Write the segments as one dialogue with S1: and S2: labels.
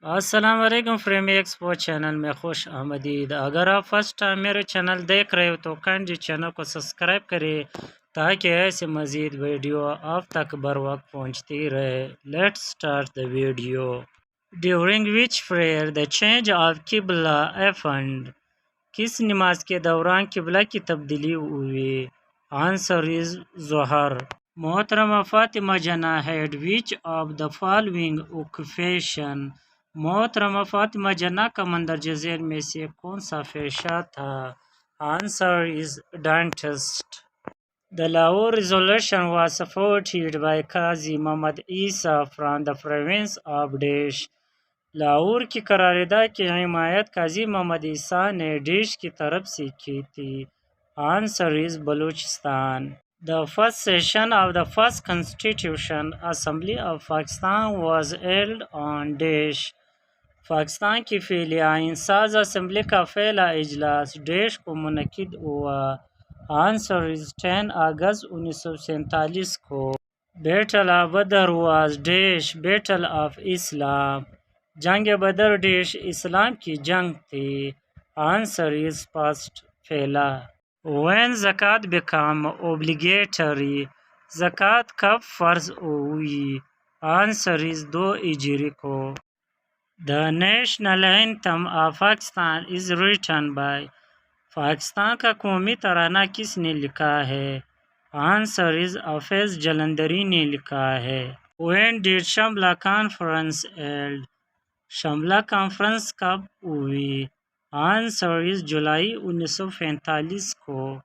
S1: अस्सलाम प्रेमी expo channel में खुश आमदीद। अगर आप फर्स्ट टाइम मेरे चैनल देख रहे हो तो काइंडली चैनल को सब्सक्राइब करें ताकि ऐसे मज़ीद वीडियो आप तक बर वक्त पहुँचती रहे। Let's start the video. During which prayer the change of qibla happened? किस नमाज के दौरान किबला की तब्दीली हुई? Answer is Zuhr. मोहतरमा Fatima Jinnah had which of the following occupation? मोहतरमा फातिमा जना का मंदरजा झैल में से कौन सा पेशा था? Answer is dentist. The Lahore resolution was supported by Qazi Muhammad Isa from the province of Desh. Lahore की करारदा की हिमायत काजी मोहम्मद ईसा ने देश की तरफ से की थी। Answer is Balochistan. The first session of the first Constitution Assembly of Pakistan was held on Desh. Pakistan की पहली आइन साज असम्बली का पहला इजलास देश को मुनक्किद हुआ। आंसर इज 10 अगस्त 1947 को। बैटल ऑफ बदर वाज देश बैटल ऑफ इस्लाम। जंग बदर देश इस्लाम की जंग थी। आंसर इज फर्स्ट पहला। When zakat become obligatory? ज़कात कब फर्ज हुई? आंसर इज 2 हिजरी को। The national anthem of Pakistan is written by? Pakistan का कौमी तराना किसने लिखा है? आंसर इज हाफिज जलंधरी ने लिखा है। When did शमला conference held? शमला conference कब हुई? आंसर इज जुलाई 1945 को।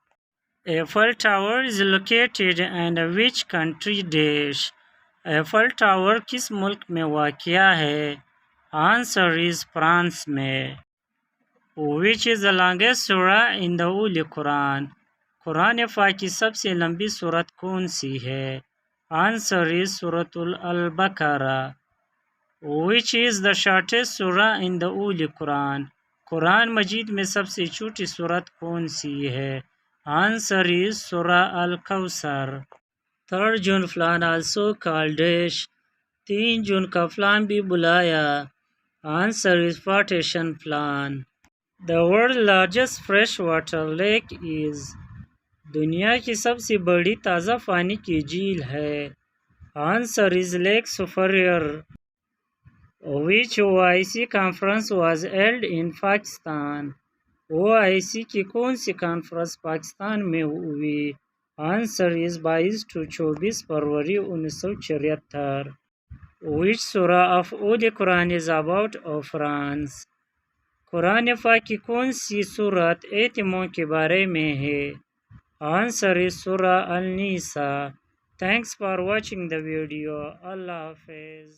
S1: Apple tower is located in which country देश? एफल टावर किस मुल्क में वाक़या है? आंसर इज फ्रांस में। विच is the longest surah in the holy Quran? कुरान पाक की सबसे लंबी सूरत कौन सी है? Answer is Suratul al Baqarah. Which is the shortest surah in the holy Quran? कुरान मजीद में सबसे छोटी सूरत कौन सी है? आंसर इज सूरा अल-कौसर। 3 जून प्लान आल्सो कॉल्ड डैश? 3 जून का प्लान भी बुलाया। Answer is partition plan. The world's largest freshwater lake is? दुनिया की सबसे बड़ी ताज़ा पानी की झील है। Answer is lake superior. Which OIC conference was held in Pakistan? OIC की कौन सी कॉन्फ्रेंस पाकिस्तान में हुई? आंसर इज 22 से 24 फरवरी 1974। Which surah of Holy Quran is about offerings? Quran पाक की कौन सी सूरत एतिमों के बारे में है? Answer is surah al Nisa. Thanks for watching the video. अल्लाह हाफिज़।